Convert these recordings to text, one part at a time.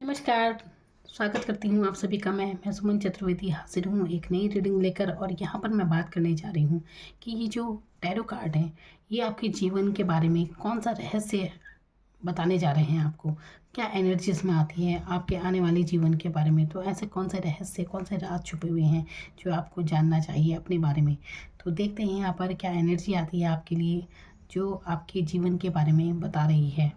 नमस्कार। स्वागत करती हूँ आप सभी का। मैं सुमन चतुर्वेदी हाजिर हूँ एक नई रीडिंग लेकर। और यहाँ पर मैं बात करने जा रही हूँ कि ये जो टैरो कार्ड है ये आपके जीवन के बारे में कौन सा रहस्य बताने जा रहे हैं आपको। क्या एनर्जी इसमें आती है आपके आने वाले जीवन के बारे में। तो ऐसे कौन से रहस्य, कौन से राज छुपे हुए हैं जो आपको जानना चाहिए अपने बारे में। तो देखते हैं यहाँ पर क्या एनर्जी आती है आपके लिए जो आपके जीवन के बारे में बता रही है।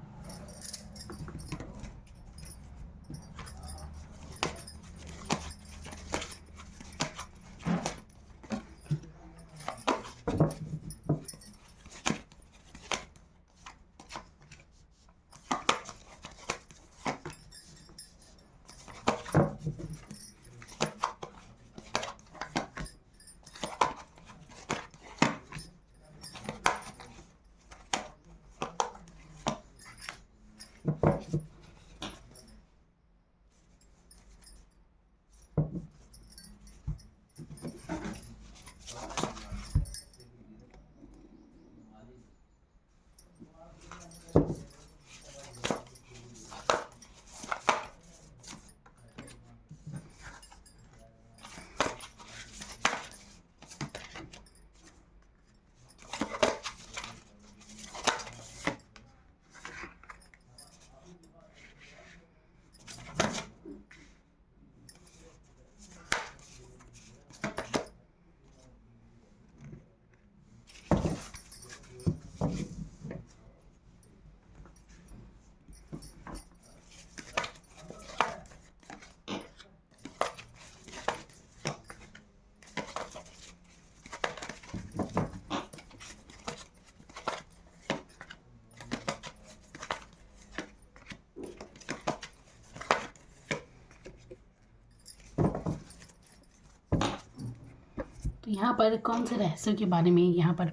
तो यहाँ पर कौन से रहस्यों के बारे में यहाँ पर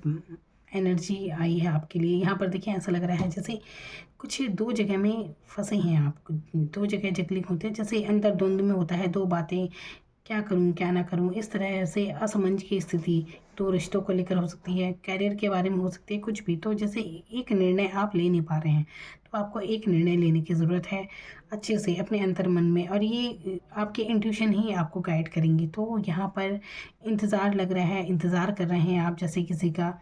एनर्जी आई है आपके लिए। यहाँ पर देखिए ऐसा लग रहा है जैसे कुछ दो जगह में फंसे हैं आप। दो जगह जगलिंग होते हैं, जैसे अंतर द्वंद्व में होता है दो बातें, क्या करूं क्या ना करूं। इस तरह से असमंजस की स्थिति दो रिश्तों को लेकर हो सकती है, करियर के बारे में हो सकती है, कुछ भी। तो जैसे एक निर्णय आप ले नहीं पा रहे हैं तो आपको एक निर्णय लेने की ज़रूरत है अच्छे से अपने अंतर मन में, और ये आपके इंट्यूशन ही आपको गाइड करेंगे। तो यहाँ पर इंतज़ार लग रहा है, इंतज़ार कर रहे हैं आप जैसे किसी का।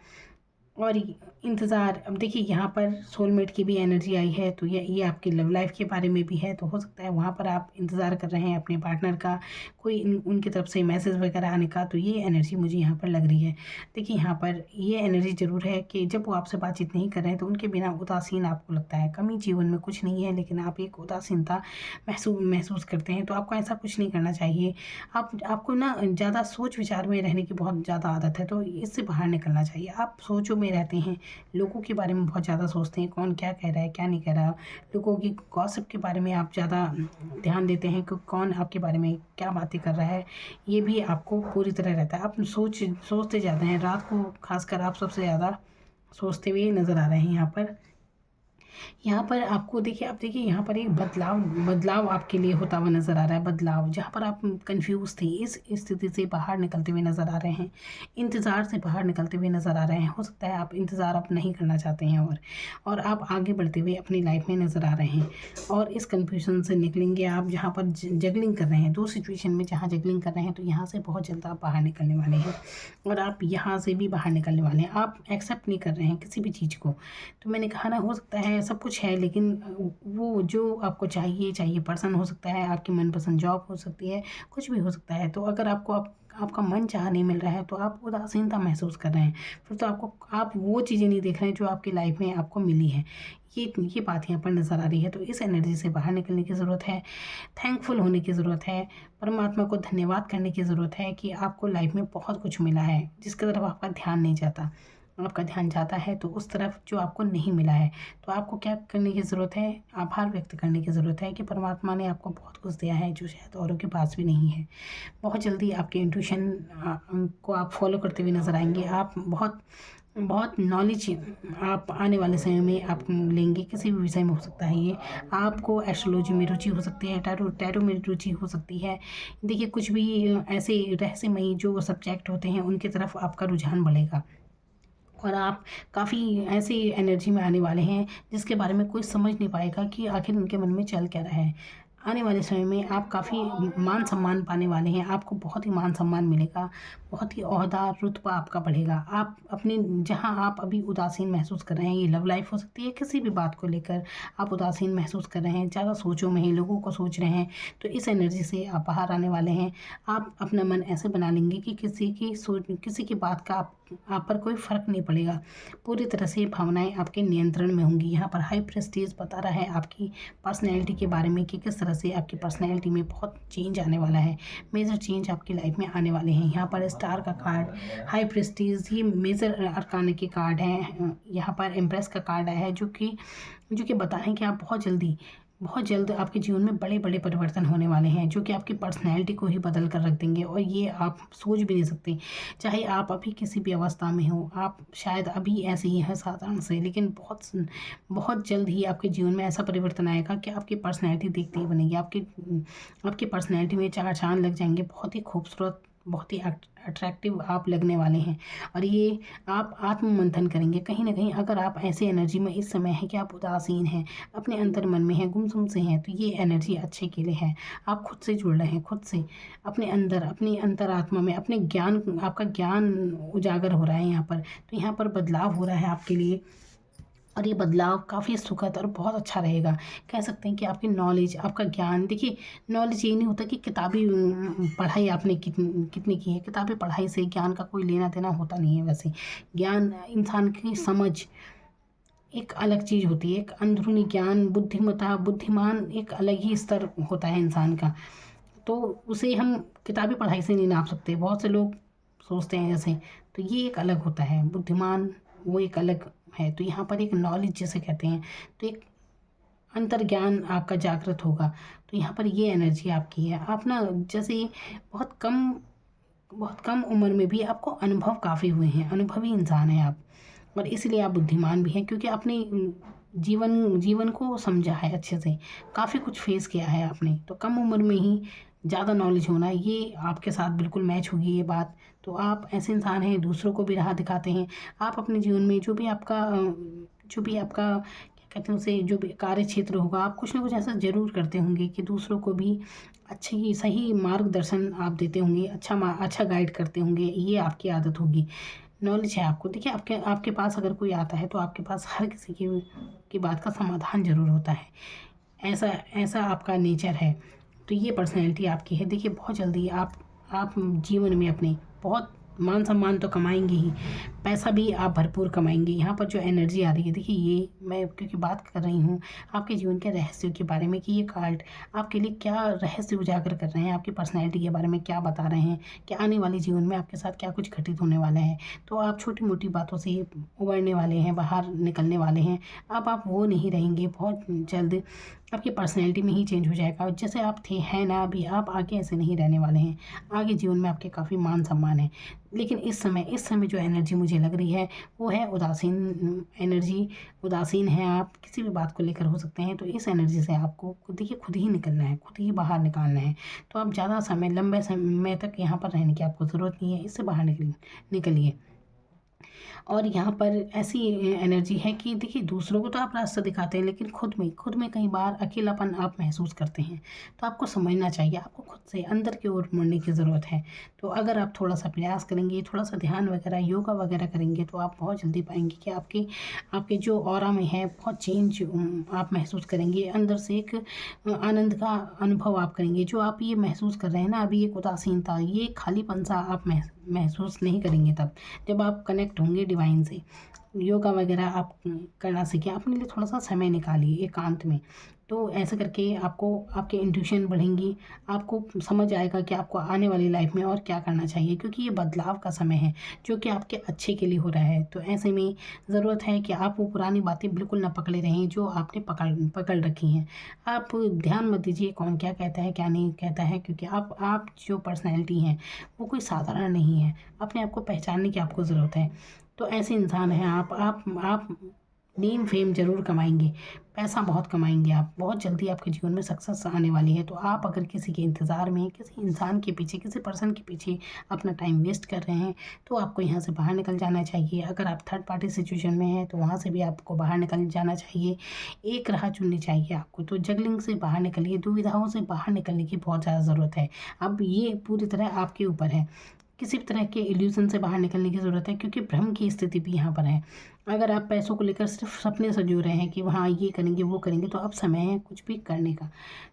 और इंतज़ार, अब देखिए यहाँ पर सोलमेट की भी एनर्जी आई है, तो ये आपकी लव लाइफ के बारे में भी है। तो हो सकता है वहाँ पर आप इंतज़ार कर रहे हैं अपने पार्टनर का, कोई उनकी तरफ से मैसेज वगैरह आने का। तो ये एनर्जी मुझे यहाँ पर लग रही है। देखिए यहाँ पर ये एनर्जी ज़रूर है कि जब वो आपसे बातचीत नहीं कर रहे हैं तो उनके बिना उदासीन आपको लगता है। कमी जीवन में कुछ नहीं है, लेकिन आप एक उदासीनता महसूस करते हैं। तो आपको ऐसा कुछ नहीं करना चाहिए। आपको ना ज़्यादा सोच विचार में रहने की बहुत ज़्यादा आदत है, तो इससे बाहर निकलना चाहिए। आप सोचों में रहते हैं, लोगों के बारे में बहुत ज़्यादा सोचते हैं, कौन क्या कह रहा है क्या नहीं कह रहा। लोगों की गॉसिप के बारे में आप ज़्यादा ध्यान देते हैं कि कौन आपके बारे में क्या बातें कर रहा है। ये भी आपको पूरी तरह रहता है। आप सोचते ज़्यादा हैं, रात को खासकर आप सबसे ज़्यादा सोचते हुए नज़र आ रहे हैं। यहाँ पर आपको देखिए, आप देखिए यहाँ पर एक बदलाव आपके लिए होता हुआ नज़र आ रहा है। बदलाव जहाँ पर आप कंफ्यूज थे, इस स्थिति से बाहर निकलते हुए नज़र आ रहे हैं, इंतज़ार से बाहर निकलते हुए नज़र आ रहे हैं। हो सकता है आप इंतज़ार अब नहीं करना चाहते हैं और आप आगे बढ़ते हुए अपनी लाइफ में नज़र आ रहे हैं। और इस कन्फ्यूजन से निकलेंगे आप। जहाँ पर जगलिंग कर रहे हैं, दो सिचुएशन में जहाँ जगलिंग कर रहे हैं, तो यहाँ से बहुत जल्द आप बाहर निकलने वाले हैं और आप यहाँ से भी बाहर निकलने वाले हैं। आप एक्सेप्ट नहीं कर रहे हैं किसी भी चीज़ को। तो मैंने कहा ना, हो सकता है सब कुछ है, लेकिन वो जो आपको चाहिए पर्सन हो सकता है, आपकी मनपसंद जॉब हो सकती है, कुछ भी हो सकता है। तो अगर आपको आपका मन चाहा नहीं मिल रहा है तो आप उदासीनता महसूस कर रहे हैं, फिर तो आप वो चीज़ें नहीं देख रहे हैं जो आपकी लाइफ में आपको मिली है। ये बात यहाँ पर नज़र आ रही है। तो इस एनर्जी से बाहर निकलने की ज़रूरत है, थैंकफुल होने की ज़रूरत है, परमात्मा को धन्यवाद करने की ज़रूरत है कि आपको लाइफ में बहुत कुछ मिला है जिसकी तरफ आपका ध्यान नहीं जाता। आपका ध्यान जाता है तो उस तरफ जो आपको नहीं मिला है। तो आपको क्या करने की ज़रूरत है, आभार व्यक्त करने की ज़रूरत है कि परमात्मा ने आपको बहुत कुछ दिया है जो शायद औरों के पास भी नहीं है। बहुत जल्दी आपके इंट्यूशन को आप फॉलो करते हुए नज़र आएंगे। आप बहुत नॉलेज आप आने वाले समय में आप लेंगे, किसी भी विषय में हो सकता है। ये आपको एस्ट्रोलॉजी में रुचि हो सकती है, टैरो में रुचि हो सकती है। देखिए कुछ भी ऐसे रहस्यमयी जो सब्जेक्ट होते हैं उनकी तरफ आपका रुझान बढ़ेगा और आप काफ़ी ऐसी एनर्जी में आने वाले हैं जिसके बारे में कोई समझ नहीं पाएगा कि आखिर उनके मन में चल क्या रहा है। आने वाले समय में आप काफ़ी मान सम्मान पाने वाले हैं। आपको बहुत ही मान सम्मान मिलेगा, बहुत ही ओहदा, रुतबा आपका बढ़ेगा। आप अपने जहाँ आप अभी उदासीन महसूस कर रहे हैं, ये लव लाइफ़ हो सकती है, किसी भी बात को लेकर आप उदासीन महसूस कर रहे हैं, ज़्यादा सोचों में हैं, लोगों को सोच रहे हैं, तो इस एनर्जी से आप बाहर आने वाले हैं। आप अपना मन ऐसे बना लेंगे कि किसी की बात का आप पर कोई फ़र्क नहीं पड़ेगा। पूरी तरह से भावनाएँ आपके नियंत्रण में होंगी। यहाँ पर हाई प्रेस्टीज बता रहा है आपकी पर्सनैलिटी के बारे में कि किस तरह से आपकी पर्सनैलिटी में बहुत चेंज आने वाला है। मेजर चेंज आपकी लाइफ में आने वाले हैं। यहाँ पर स्टार का कार्ड, हाई प्रेस्टीज, ये मेजर अरकान के कार्ड हैं। यहाँ पर एम्प्रेस का कार्ड आया है जो कि बता रहे हैं कि आप बहुत जल्द आपके जीवन में बड़े बड़े परिवर्तन होने वाले हैं, जो कि आपकी पर्सनैलिटी को ही बदल कर रख देंगे, और ये आप सोच भी नहीं सकते। चाहे आप अभी किसी भी अवस्था में हो, आप शायद अभी ऐसे ही हैं साधारण से, लेकिन बहुत जल्द ही आपके जीवन में ऐसा परिवर्तन आएगा कि आपकी पर्सनैलिटी देखते ही बनेगी। आपकी पर्सनैलिटी में चार चाँद लग जाएंगे। बहुत ही खूबसूरत, बहुत ही अट्रैक्टिव आप लगने वाले हैं। और ये आप आत्म-मंथन करेंगे कहीं न कहीं। अगर आप ऐसी एनर्जी में इस समय हैं कि आप उदासीन हैं, अपने अंतर मन में हैं, गुमसुम से हैं, तो ये एनर्जी अच्छे के लिए है। आप खुद से जुड़ रहे हैं, खुद से अपने अंदर, अपनी अंतरात्मा में अपने ज्ञान, आपका ज्ञान उजागर हो रहा है यहाँ पर। तो यहाँ पर बदलाव हो रहा है आपके लिए, और ये बदलाव काफ़ी सुखद और बहुत अच्छा रहेगा। कह सकते हैं कि आपकी नॉलेज, आपका ज्ञान, देखिए नॉलेज ये नहीं होता कि किताबी पढ़ाई आपने कितनी की है। किताबी पढ़ाई से ज्ञान का कोई लेना देना होता नहीं है। वैसे ज्ञान, इंसान की समझ एक अलग चीज़ होती है। एक अंदरूनी ज्ञान, बुद्धिमत्ता, बुद्धिमान एक अलग ही स्तर होता है इंसान का। तो उसे हम किताबी पढ़ाई से नहीं नाप सकते। बहुत से लोग सोचते हैं जैसे, तो ये एक अलग होता है। बुद्धिमान वो एक अलग है। तो यहाँ पर एक नॉलेज जिसे कहते हैं, तो एक अंतर्ज्ञान आपका जागृत होगा। तो यहाँ पर ये एनर्जी आपकी है। आप ना जैसे बहुत कम उम्र में भी आपको अनुभव काफ़ी हुए हैं, अनुभवी इंसान हैं आप, और इसलिए आप बुद्धिमान भी हैं, क्योंकि आपने जीवन को समझा है अच्छे से, काफ़ी कुछ फेस किया है आपने। तो कम उम्र में ही ज़्यादा नॉलेज होना, ये आपके साथ बिल्कुल मैच होगी ये बात। तो आप ऐसे इंसान हैं, दूसरों को भी राह दिखाते हैं। आप अपने जीवन में जो भी आपका क्या कहते हैं उसे, जो भी कार्य क्षेत्र होगा, आप कुछ ना कुछ ऐसा ज़रूर करते होंगे कि दूसरों को भी अच्छी सही मार्गदर्शन आप देते होंगे, अच्छा गाइड करते होंगे। ये आपकी आदत होगी। नॉलेज है आपको। देखिए आपके पास अगर कोई आता है तो आपके पास हर किसी की बात का समाधान ज़रूर होता है। ऐसा ऐसा आपका नेचर है। तो ये पर्सनैलिटी आपकी है। देखिए बहुत जल्दी आप जीवन में अपने बहुत मान सम्मान तो कमाएंगे ही, पैसा भी आप भरपूर कमाएंगे। यहाँ पर जो एनर्जी आ रही है, देखिए ये मैं क्योंकि बात कर रही हूँ आपके जीवन के रहस्यों के बारे में, कि ये कार्ड आपके लिए क्या रहस्य उजागर कर रहे हैं, आपकी पर्सनैलिटी के बारे में क्या बता रहे हैं, कि आने वाले जीवन में आपके साथ क्या कुछ घटित होने वाला है। तो आप छोटी मोटी बातों से उबरने वाले हैं, बाहर निकलने वाले हैं। अब आप वो नहीं रहेंगे। बहुत जल्द आपकी पर्सनैलिटी में ही चेंज हो जाएगा। जैसे आप थे हैं ना अभी, आप आगे ऐसे नहीं रहने वाले हैं। आगे जीवन में आपके काफ़ी मान सम्मान है। लेकिन इस समय जो एनर्जी मुझे लग रही है वो है उदासीन एनर्जी। उदासीन है आप, किसी भी बात को लेकर हो सकते हैं। तो इस एनर्जी से आपको देखिए खुद ही निकलना है, खुद ही बाहर निकालना है। तो आप ज़्यादा समय, लंबे समय तक यहाँ पर रहने की आपको ज़रूरत नहीं है। इससे बाहर निकलिए। और यहाँ पर ऐसी एनर्जी है कि देखिए दूसरों को तो आप रास्ता दिखाते हैं, लेकिन खुद में कई बार अकेलापन आप महसूस करते हैं। तो आपको समझना चाहिए, आपको खुद से अंदर की ओर मुड़ने की ज़रूरत है। तो अगर आप थोड़ा सा प्रयास करेंगे, थोड़ा सा ध्यान वगैरह, योगा वगैरह करेंगे, तो आप बहुत जल्दी पाएंगे कि आपके जो ऑरा में है बहुत चेंज आप महसूस करेंगे। अंदर से एक आनंद का अनुभव आप करेंगे। जो आप ये महसूस कर रहे हैं ना अभी, एक उदासीनता, ये खालीपन सा आप महसूस नहीं करेंगे तब जब आप कनेक्ट होंगे डिवाइन से। योगा वगैरह आप करना सीखें, अपने लिए थोड़ा सा समय निकालिए एकांत में। तो ऐसे करके आपको आपके इंट्यूशन बढ़ेंगी, आपको समझ आएगा कि आपको आने वाली लाइफ में और क्या करना चाहिए, क्योंकि ये बदलाव का समय है जो कि आपके अच्छे के लिए हो रहा है। तो ऐसे में ज़रूरत है कि आप वो पुरानी बातें बिल्कुल ना पकड़े रहें जो आपने पकड़ रखी हैं। आप ध्यान मत दीजिए कौन क्या कहता है क्या नहीं कहता है, क्योंकि आप जो पर्सनैलिटी हैं वो कोई साधारण नहीं है। अपने आप को पहचानने की आपको ज़रूरत है। तो ऐसे इंसान हैं आप नेम फेम ज़रूर कमाएंगे, पैसा बहुत कमाएंगे आप, बहुत जल्दी आपके जीवन में सक्सेस आने वाली है। तो आप अगर किसी के इंतज़ार में, किसी इंसान के पीछे, किसी पर्सन के पीछे अपना टाइम वेस्ट कर रहे हैं तो आपको यहाँ से बाहर निकल जाना चाहिए। अगर आप थर्ड पार्टी सिचुएशन में हैं तो वहाँ से भी आपको बाहर निकल जाना चाहिए। एक राह चुननी चाहिए आपको। तो जगलिंग से बाहर निकलिए, दुविधाओं से बाहर निकलने की बहुत ज़्यादा ज़रूरत है। अब ये पूरी तरह आपके ऊपर है। किसी भी तरह के इल्यूज़न से बाहर निकलने की ज़रूरत है, क्योंकि भ्रम की स्थिति भी यहाँ पर है। अगर आप पैसों को लेकर सिर्फ सपने सजो रहे हैं कि हाँ ये करेंगे वो करेंगे, तो अब समय है कुछ भी करने का।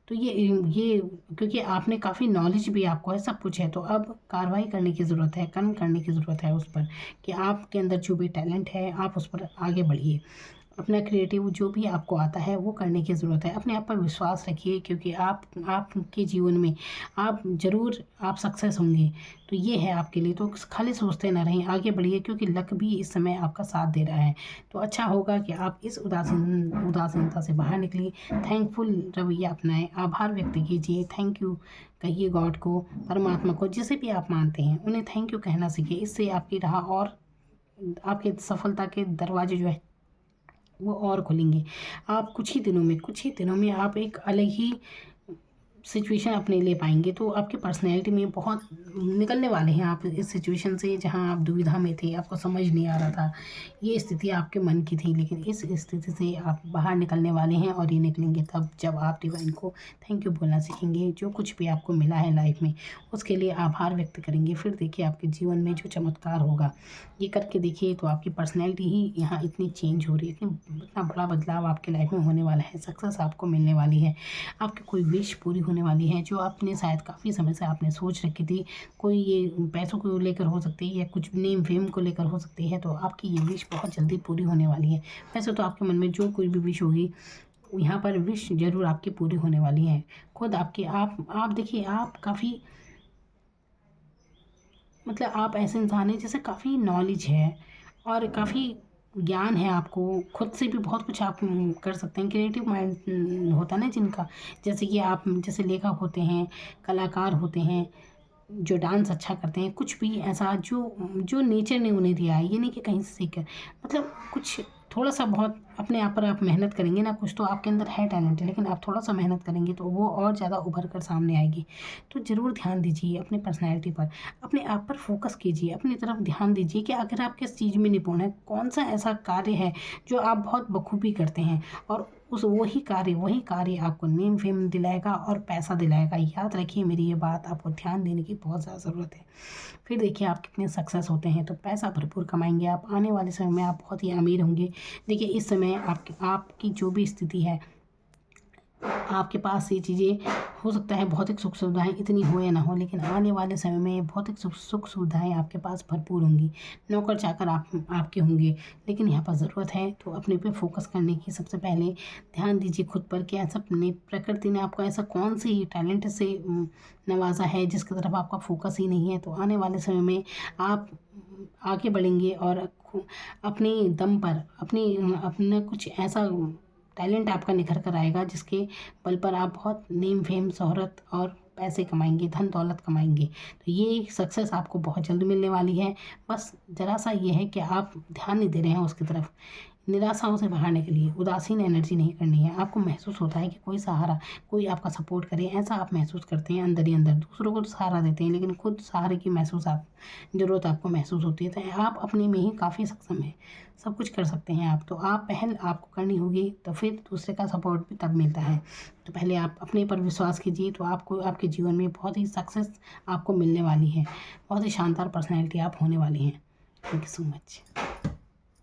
तो ये क्योंकि आपने काफ़ी नॉलेज भी आपको है, सब कुछ है, तो अब कार्रवाई करने की ज़रूरत है, कर्म करने की ज़रूरत है उस पर, कि आपके अंदर जो भी टैलेंट है आप उस पर आगे बढ़िए। अपना क्रिएटिव जो भी आपको आता है वो करने की ज़रूरत है। अपने आप पर विश्वास रखिए, क्योंकि आपके जीवन में आप ज़रूर आप सक्सेस होंगे। तो ये है आपके लिए। तो खाली सोचते ना रहें, आगे बढ़िए, क्योंकि लक भी इस समय आपका साथ दे रहा है। तो अच्छा होगा कि आप इस उदासीनता से बाहर निकलिए, थैंकफुल रवैया अपनाएं, आभार व्यक्त कीजिए, थैंक यू कहिए गॉड को, परमात्मा को, जिसे भी आप मानते हैं उन्हें थैंक यू कहना सीखिए। इससे आपकी राह और आपके सफलता के दरवाजे जो है वो और खुलेंगे। आप कुछ ही दिनों में आप एक अलग ही सिचुएशन अपने ले पाएंगे। तो आपकी पर्सनैलिटी में बहुत निकलने वाले हैं आप इस सिचुएशन से, जहां आप दुविधा में थे, आपको समझ नहीं आ रहा था, ये स्थिति आपके मन की थी, लेकिन इस स्थिति से आप बाहर निकलने वाले हैं। और ये निकलेंगे तब जब आप डिवाइन को थैंक यू बोलना सीखेंगे। जो कुछ भी आपको मिला है लाइफ में उसके लिए आभार व्यक्त करेंगे, फिर देखिए आपके जीवन में जो चमत्कार होगा। ये करके देखिए तो आपकी पर्सनैलिटी ही यहाँ इतनी चेंज हो रही है, इतना बड़ा बदलाव आपके लाइफ में होने वाला है। सक्सेस आपको मिलने वाली है, आपकी कोई विश पूरी होने वाली है जो आपने शायद काफ़ी समय से आपने सोच रखी थी। कोई ये पैसों को लेकर हो सकती है या कुछ नेम फेम को लेकर हो सकती है, तो आपकी ये विश बहुत जल्दी पूरी होने वाली है। वैसे तो आपके मन में जो कोई भी विश होगी यहाँ पर विश जरूर आपकी पूरी होने वाली है। खुद आपके आप देखिए, आप काफ़ी मतलब आप ऐसे इंसान हैं जैसे काफ़ी नॉलेज है और काफ़ी ज्ञान है आपको, खुद से भी बहुत कुछ आप कर सकते हैं। क्रिएटिव माइंड होता है ना जिनका, जैसे कि आप जैसे लेखक होते हैं, कलाकार होते हैं, जो डांस अच्छा करते हैं, कुछ भी ऐसा जो जो नेचर ने उन्हें दिया है। ये नहीं कि कहीं से सीख कर, मतलब कुछ थोड़ा सा बहुत अपने आप पर आप मेहनत करेंगे ना, कुछ तो आपके अंदर है टैलेंट, लेकिन आप थोड़ा सा मेहनत करेंगे तो वो और ज़्यादा उभर कर सामने आएगी। तो ज़रूर ध्यान दीजिए अपनी पर्सनैलिटी पर, अपने आप पर फोकस कीजिए, अपनी तरफ ध्यान दीजिए कि अगर आप किस चीज़ में निपुण हैं, कौन सा ऐसा कार्य है जो आप बहुत बखूबी करते हैं, और उस वही कार्य आपको नेम फेम दिलाएगा और पैसा दिलाएगा। याद रखिए मेरी ये बात, आपको ध्यान देने की बहुत ज़्यादा ज़रूरत है। फिर देखिए आप कितने सक्सेस होते हैं, तो पैसा भरपूर कमाएंगे आप। आने वाले समय में आप बहुत ही अमीर होंगे। देखिए इस समय आपकी जो भी स्थिति है, आपके पास ये चीज़ें हो सकता है भौतिक सुख सुविधाएं इतनी हो या ना हो, लेकिन आने वाले समय में भौतिक सुख सुविधाएं आपके पास भरपूर होंगी। नौकर चाकर आपके होंगे, लेकिन यहाँ पर ज़रूरत है तो अपने पे फोकस करने की। सबसे पहले ध्यान दीजिए खुद पर कि ऐसा प्रकृति ने आपको ऐसा कौन सी टैलेंट से नवाजा है जिसकी तरफ आपका फोकस ही नहीं है। तो आने वाले समय में आप आगे बढ़ेंगे और अपने दम पर अपना कुछ ऐसा टैलेंट आपका निखर कर आएगा जिसके बल पर आप बहुत नेम फेम शोहरत और पैसे कमाएंगे, धन दौलत कमाएंगे। तो ये सक्सेस आपको बहुत जल्द मिलने वाली है। बस ज़रा सा ये है कि आप ध्यान नहीं दे रहे हैं उसकी तरफ। निराशाओं से बाहर निकलिए, उदासीन एनर्जी नहीं करनी है। आपको महसूस होता है कि कोई सहारा, कोई आपका सपोर्ट करे, ऐसा आप महसूस करते हैं अंदर ही अंदर। दूसरों को तो सहारा देते हैं, लेकिन खुद सहारे की ज़रूरत आपको महसूस होती है। तो आप अपने में ही काफ़ी सक्षम हैं, सब कुछ कर सकते हैं आप। तो आप पहल आपको करनी होगी, तो फिर दूसरे का सपोर्ट भी तब मिलता है। तो पहले आप अपने पर विश्वास कीजिए, तो आपको आपके जीवन में बहुत ही सक्सेस आपको मिलने वाली है। बहुत ही शानदार पर्सनैलिटी आप होने वाली हैं। Thank you so much.